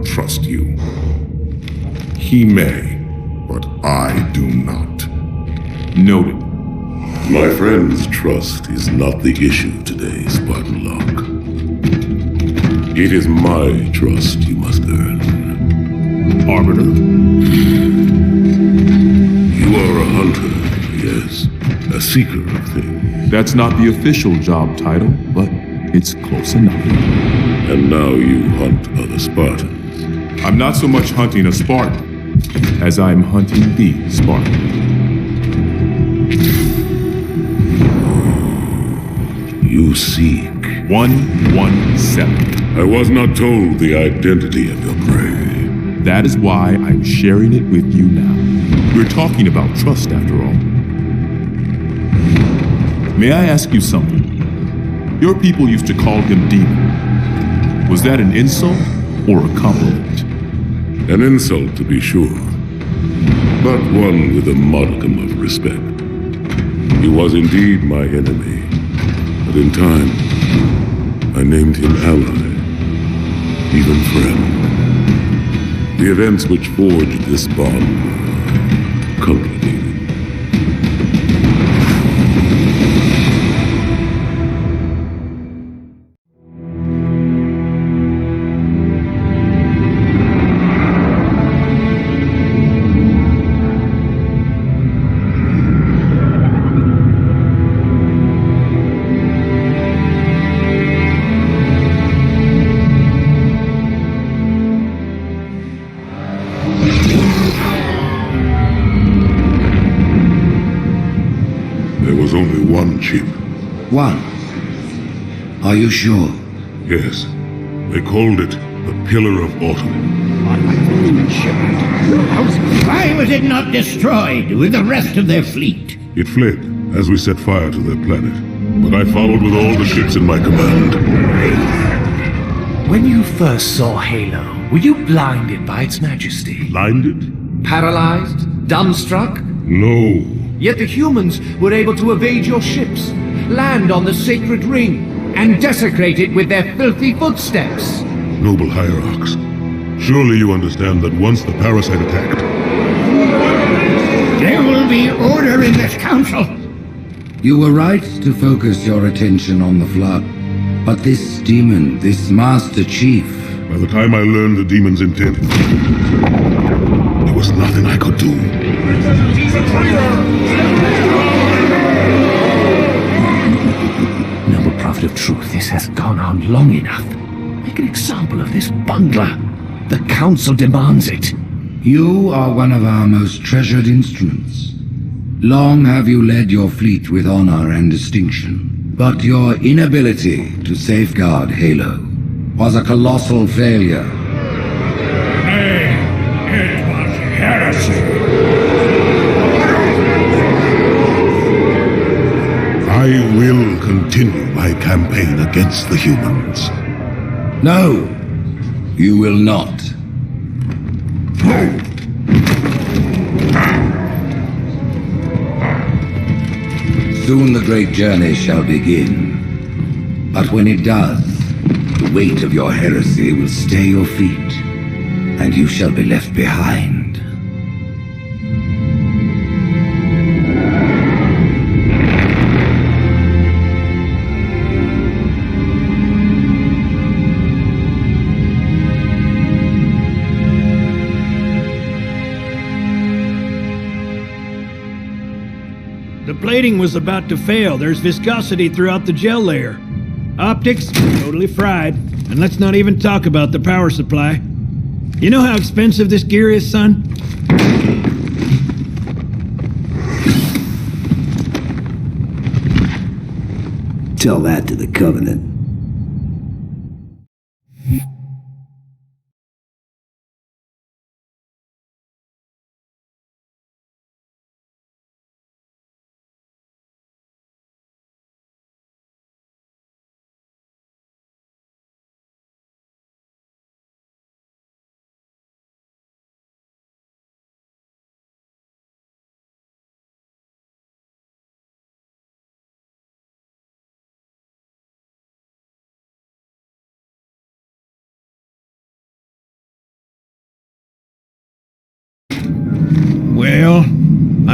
not trust you. He may, but I do not. Noted. My friend's trust is not the issue today, Spartan Locke. It is my trust you must earn. Arbiter? You are a hunter, yes. A seeker of things. That's not the official job title, but it's close enough. And now you hunt other Spartans. I'm not so much hunting a Spartan as I'm hunting the Spartan. You seek. 117. I was not told the identity of your prey. That is why I'm sharing it with you now. We're talking about trust after all. May I ask you something? Your people used to call him Demon. Was that an insult or a compliment? An insult, to be sure, but one with a modicum of respect. He was indeed my enemy, but in time, I named him ally, even friend. The events which forged this bond were complicated. There was only one chip. One? Are you sure? Yes, they called it the Pillar of Autumn. Why was it not destroyed with the rest of their fleet? It fled as we set fire to their planet, but I followed with all the ships in my command. When you first saw Halo, were you blinded by its majesty? Blinded? Paralyzed? Dumbstruck? No. Yet the humans were able to evade your ships, land on the sacred ring, and desecrate it with their filthy footsteps. Noble Hierarchs, surely you understand that once the parasite attacked... There will be order in this council. You were right to focus your attention on the Flood. But this demon, this Master Chief... By the time I learned the demon's intent, there was nothing I could do. Noble Prophet of Truth, this has gone on long enough. Make an example of this bungler. The Council demands it. You are one of our most treasured instruments. Long have you led your fleet with honor and distinction. But your inability to safeguard Halo was a colossal failure. Nay, it was heresy. I will continue my campaign against the humans. No, you will not. Soon the great journey shall begin. But when it does, the weight of your heresy will stay your feet, and you shall be left behind. The plating was about to fail. There's viscosity throughout the gel layer. Optics, totally fried. And let's not even talk about the power supply. You know how expensive this gear is, son? Tell that to the Covenant.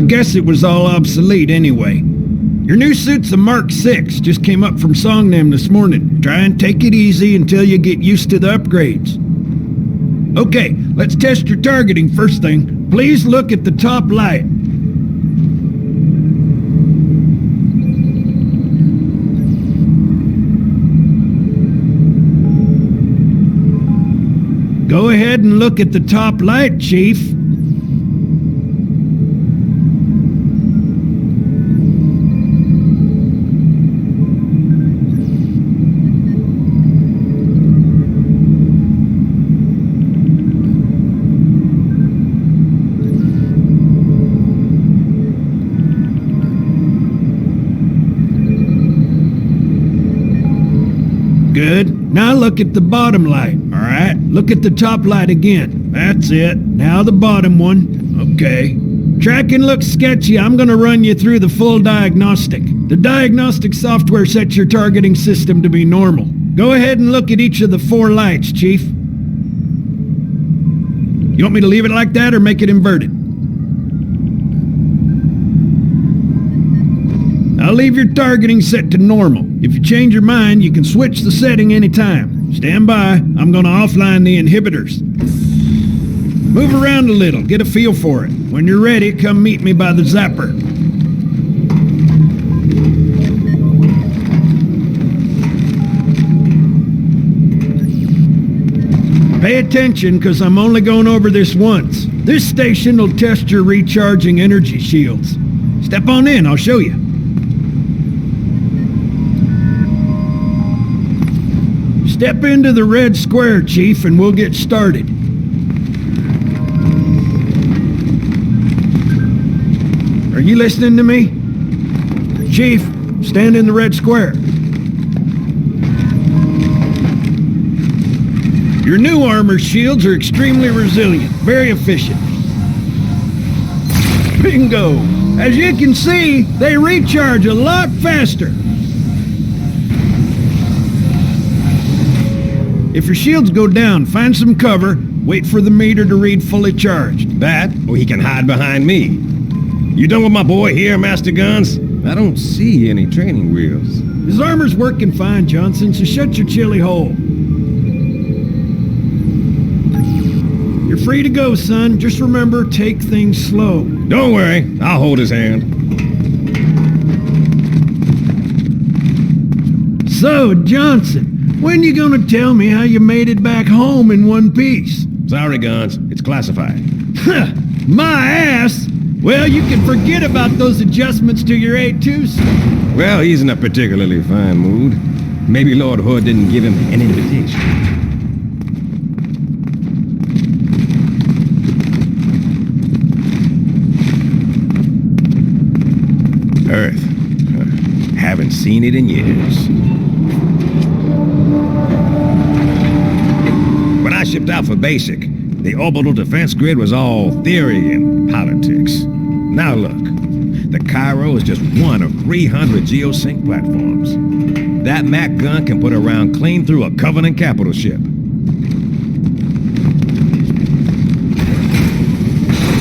guess it was all obsolete anyway. Your new suit's a Mark 6, just came up from Songnam this morning. Try and take it easy until you get used to the upgrades. Okay, let's test your targeting first thing. Please look at the top light. Go ahead and look at the top light, Chief. Good. Now look at the bottom light, all right? Look at the top light again. That's it. Now the bottom one. Okay. Tracking looks sketchy. I'm gonna run you through the full diagnostic. The diagnostic software sets your targeting system to be normal. Go ahead and look at each of the 4 lights, Chief. You want me to leave it like that or make it inverted? I'll leave your targeting set to normal. If you change your mind, you can switch the setting anytime. Stand by. I'm gonna offline the inhibitors. Move around a little. Get a feel for it. When you're ready, come meet me by the zapper. Pay attention, because I'm only going over this once. This station will test your recharging energy shields. Step on in, I'll show you. Step into the red square, Chief, and we'll get started. Are you listening to me? Chief, stand in the red square. Your new armor shields are extremely resilient, very efficient. Bingo! As you can see, they recharge a lot faster. If your shields go down, find some cover, wait for the meter to read fully charged. That, or he can hide behind me. You done with my boy here, Master Guns? I don't see any training wheels. His armor's working fine, Johnson, so shut your chilly hole. You're free to go, son. Just remember, take things slow. Don't worry, I'll hold his hand. So, Johnson, when you gonna tell me how you made it back home in one piece? Sorry, Guns. It's classified. My ass! Well, you can forget about those adjustments to your A2 suit. Well, he's in a particularly fine mood. Maybe Lord Hood didn't give him an invitation. Earth. Haven't seen it in years. When I shipped out for basic, the orbital defense grid was all theory and politics. Now look, the Cairo is just one of 300 geosync platforms. That Mac gun can put a round clean through a Covenant capital ship.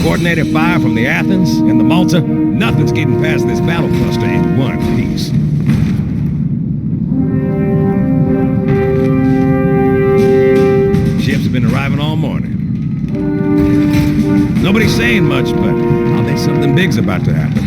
Coordinated fire from the Athens and the Malta, nothing's getting past this battle cluster in one piece. Ships have been arriving all morning. Nobody's saying much, but I'll bet something big's about to happen.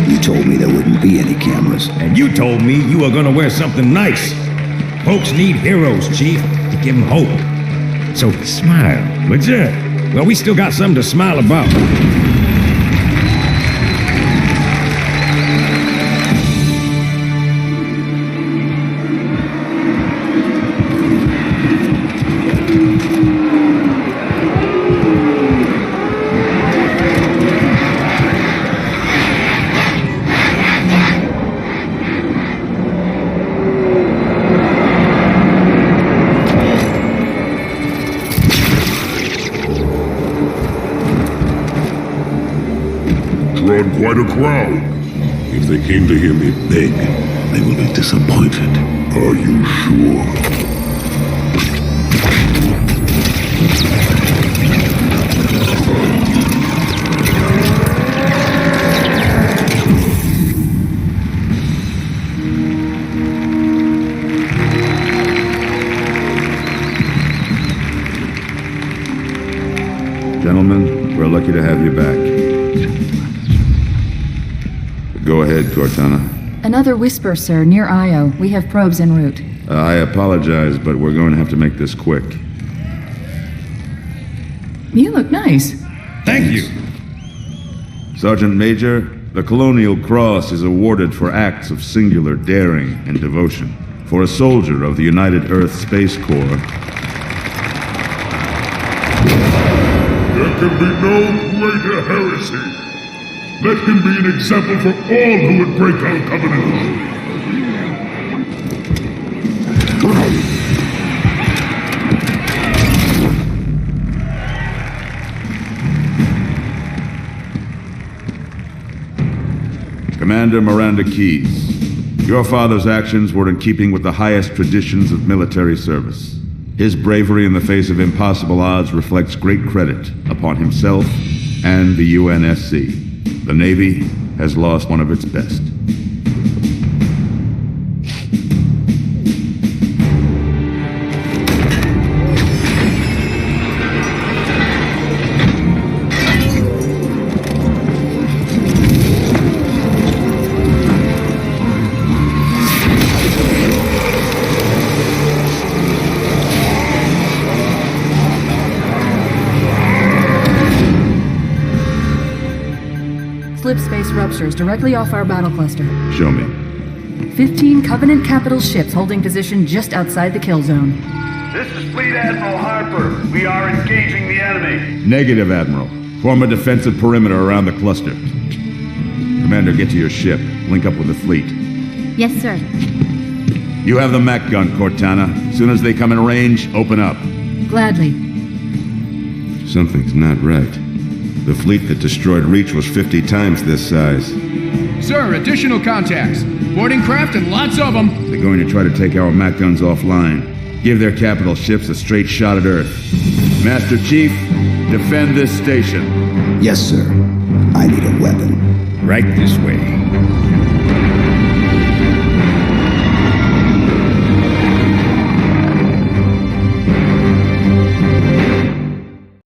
You told me there wouldn't be any cameras. And you told me you were gonna wear something nice. Folks need heroes, Chief, to give them hope. So smile, would ya? Well, we still got something to smile about. quite a crowd. If they came to hear me beg, they will be disappointed. Are you sure? Gentlemen, we're lucky to have you back. Go ahead, Cortana. Another whisper, sir, near Io. We have probes en route. I apologize, but we're going to have to make this quick. You look nice. Thank you. Sergeant Major, the Colonial Cross is awarded for acts of singular daring and devotion. For a soldier of the United Earth Space Corps, There can be no greater heresy. Let him be an example for all who would break our covenant. Commander Miranda Keyes, your father's actions were in keeping with the highest traditions of military service. His bravery in the face of impossible odds reflects great credit upon himself and the UNSC. The Navy has lost one of its best. Slip space ruptures directly off our battle cluster. Show me. 15 Covenant capital ships holding position just outside the kill zone. This is Fleet Admiral Harper. We are engaging the enemy. Negative, Admiral. Form a defensive perimeter around the cluster. Commander, get to your ship. Link up with the fleet. Yes, sir. You have the Mac gun, Cortana. As soon as they come in range, open up. Gladly. Something's not right. The fleet that destroyed Reach was 50 times this size. Sir, additional contacts. Boarding craft and lots of them. They're going to try to take our Mac guns offline. Give their capital ships a straight shot at Earth. Master Chief, defend this station. Yes, sir. I need a weapon. Right this way.